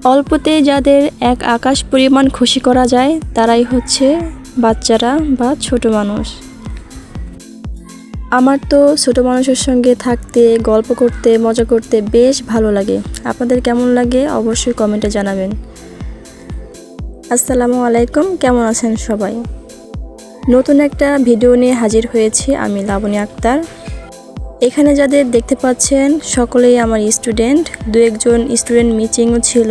অল্পতে যাদের এক আকাশ পরিমাণ খুশি করা যায় তারাই হচ্ছে বাচ্চারা বা ছোট মানুষ। আমার তো ছোট মানুষের সঙ্গে থাকতে, গল্প করতে, মজা করতে বেশ ভালো লাগে। আপনাদের কেমন লাগে অবশ্যই কমেন্টে জানাবেন। আসসালামু আলাইকুম, কেমন আছেন সবাই? নতুন একটা ভিডিও নিয়ে হাজির হয়েছি আমি, লাবণী আক্তার। এখানে যাদের দেখতে পাচ্ছেন সকলেই আমার স্টুডেন্ট, দু একজন স্টুডেন্ট মিটিংও ছিল।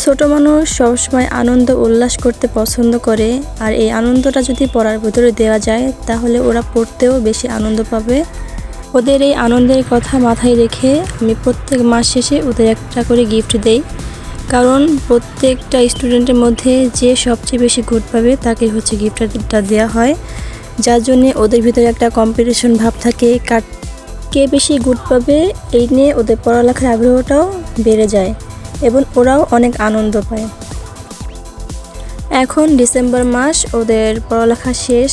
ছোট মানুষ সবসময় আনন্দ উল্লাস করতে পছন্দ করে, আর এই আনন্দটা যদি পড়ার ভিতরে দেওয়া যায় তাহলে ওরা পড়তেও বেশি আনন্দ পাবে। ওদের এই আনন্দের কথা মাথায় রেখে আমি প্রত্যেক মাস শেষে ওদের একটা করে গিফট দেই, কারণ প্রত্যেকটা স্টুডেন্টের মধ্যে যে সবচেয়ে বেশি গুড পাবে তাকে হচ্ছে গিফটটা দেওয়া হয়, যার জন্যে ওদের ভিতরে একটা কম্পিটিশন ভাব থাকে, কে বেশি গুড পাবে এই নিয়ে ওদের পড়ালেখার আগ্রহটাও বেড়ে যায় এবং ওরাও অনেক আনন্দ পায়। এখন ডিসেম্বর মাস, ওদের পড়ালেখা শেষ,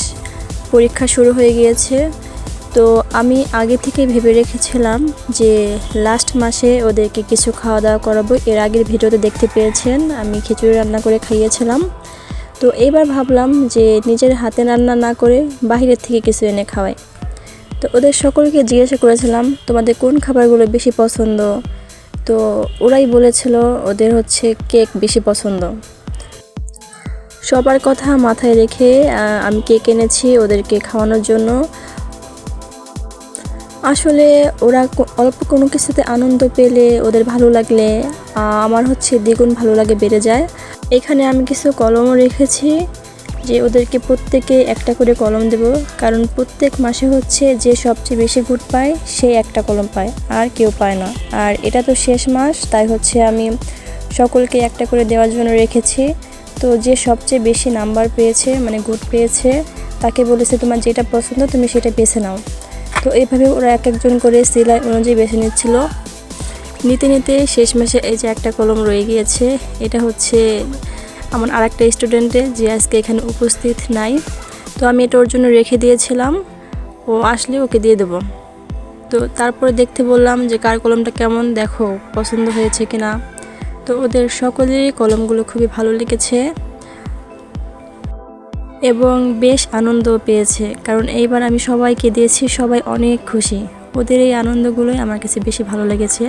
পরীক্ষা শুরু হয়ে গিয়েছে। তো আমি আগে থেকে ভেবে রেখেছিলাম যে লাস্ট মাসে ওদেরকে কিছু খাওয়া দাওয়া করাবো। এর আগের ভিডিওতে দেখতে পেয়েছেন আমি খিচুড়ি রান্না করে খাইয়েছিলাম। তো এইবার ভাবলাম যে নিজের হাতে রান্না না করে বাহিরের থেকে কিছু এনে খাওয়াই। তো ওদের সকলকে জিজ্ঞাসা করেছিলাম তোমাদের কোন খাবারগুলো বেশি পছন্দ। তো ওরাই বলেছিল ওদের হচ্ছে কেক বেশি পছন্দ। সবার কথা মাথায় রেখে আমি কেক এনেছি ওদেরকে খাওয়ানোর জন্য। আসলে ওরা অল্প কোনো কিছুতে আনন্দ পেলে, ওদের ভালো লাগলে আমার হচ্ছে দ্বিগুণ ভালো লাগে, বেড়ে যায়। এখানে আমি কিছু কলমও রেখেছি যে ওদেরকে প্রত্যেকে একটা করে কলম দেব, কারণ প্রত্যেক মাসে হচ্ছে যে সবচেয়ে বেশি গুড পায় সে একটা কলম পায়, আর কেউ পায় না। আর এটা তো শেষ মাস, তাই হচ্ছে আমি সকলকে একটা করে দেওয়ার জন্য রেখেছি। তো যে সবচেয়ে বেশি নাম্বার পেয়েছে, মানে গুড পেয়েছে, তাকে বলেছে তোমার যেটা পছন্দ তুমি সেটা বেছে নাও। তো এইভাবে ওরা এক একজন করে সিলাই অনুযায়ী বেছে নিচ্ছিল। নিতে নিতে শেষ মাসে এই যে একটা কলম রয়ে গিয়েছে। এটা হচ্ছে আমার আরেকটা স্টুডেন্টের, যে আজকে এখানে উপস্থিত নাই। তো আমি এটা ওর জন্য রেখে দিয়েছিলাম, ও আসলে ওকে দিয়ে দেবো। তো তারপরে দেখতে বললাম যে কার কলমটা কেমন, দেখো পছন্দ হয়েছে কিনা। তো ওদের সকলেরই কলমগুলো খুবই ভালো লেগেছে এবং বেশ আনন্দ পেয়েছে, কারণ এইবার আমি সবাইকে দিয়েছি, সবাই অনেক খুশি। ওদের এই আনন্দগুলোই আমার কাছে বেশি ভালো লেগেছে।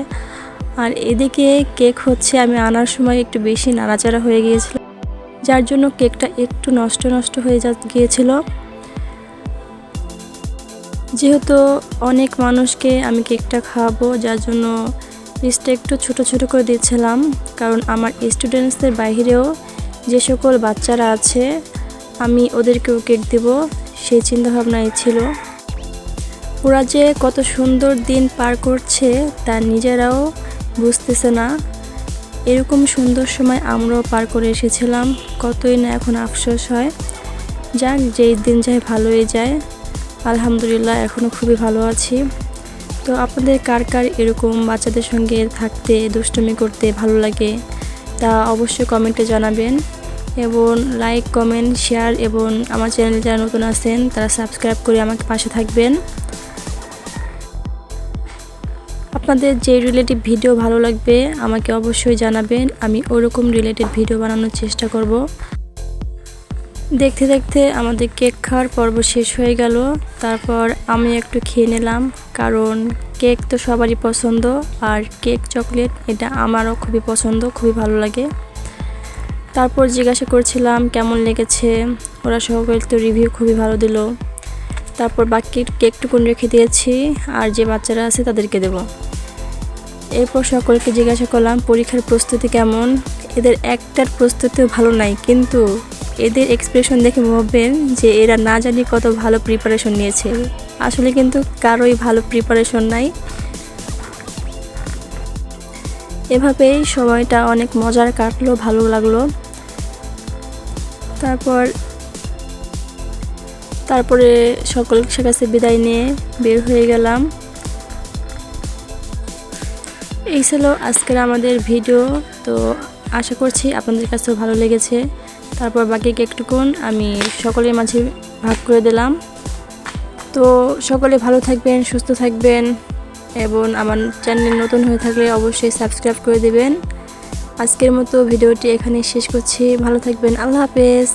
আর এদিকে কেক হচ্ছে আমি আনার সময় একটু বেশি নাড়াচাড়া হয়ে গিয়েছিল, যার জন্য কেকটা একটু নষ্ট হয়ে গিয়েছিল। যেহেতু অনেক মানুষকে আমি কেকটা খাওয়াবো, যার জন্য পিসটা একটু ছোট করে দিচ্ছিলাম, কারণ আমার স্টুডেন্টসদের বাইরেও যে সকল বাচ্চারা আছে আমি ওদেরকেও কেক দেব, সেই চিন্তাভাবনাই ছিল। ওরা যে কত সুন্দর দিন পার করছে তা নিজেরাও বুঝতেছে না। এরকম সুন্দর সময় আমরাও পার করে এসেছিলাম, কতই না এখন আফসোস হয়। যাক, যেই দিন যায় ভালোই যায়, আলহামদুলিল্লাহ এখনও খুবই ভালো আছি। তো আপনাদের কার কার এরকম বাচ্চাদের সঙ্গে থাকতে, দুষ্টুমি করতে ভালো লাগে তা অবশ্যই কমেন্টে জানাবেন, এবং লাইক, কমেন্ট, শেয়ার, এবং আমার চ্যানেলে যারা নতুন আছেন তারা সাবস্ক্রাইব করে আমাকে পাশে থাকবেন। আপনাদের যে রিলেটিভ ভিডিও ভালো লাগবে আমাকে অবশ্যই জানাবেন, আমি ওরকম রিলেটেড ভিডিও বানানোর চেষ্টা করব। দেখতে দেখতে আমাদের কেক খাওয়ার পর্ব শেষ হয়ে গেল। তারপর আমি একটু খেয়ে নিলাম, কারণ কেক তো সবারই পছন্দ, আর কেক চকলেট এটা আমারও খুবই পছন্দ, খুবই ভালো লাগে। তারপর জিজ্ঞাসা করছিলাম কেমন লেগেছে, ওরা সকলে তো রিভিউ খুবই ভালো দিল। তারপর বাকি কেকটুকুন রেখে দিয়েছি, আর যে বাচ্চারা আছে তাদেরকে দেব। এরপর সকলকে জিজ্ঞাসা করলাম পরীক্ষার প্রস্তুতি কেমন। এদের একটার প্রস্তুতিও ভালো নাই, কিন্তু এদের এক্সপ্রেশন দেখে ভাববেন যে এরা না জানি কত ভালো প্রিপারেশন নিয়েছে। আসলে কিন্তু কারোই ভালো প্রিপারেশন নাই। এভাবেই সময়টা অনেক মজার কাটলো, ভালো লাগলো। তারপরে সকল কাছে বিদায় নিয়ে বের হয়ে গেলাম। এই ছিল আজকের আমাদের ভিডিও। তো আশা করছি আপনাদের কাছেও ভালো লেগেছে। তারপর বাকি কেকটুকুন আমি সকলের মাঝে ভাগ করে দিলাম। তো সকলে ভালো থাকবেন, সুস্থ থাকবেন, এবং আমার চ্যানেল নতুন হয়ে থাকলে অবশ্যই সাবস্ক্রাইব করে দেবেন। আজকের মতো ভিডিওটি এখানে শেষ করছি। ভালো থাকবেন। আল্লাহ হাফেজ।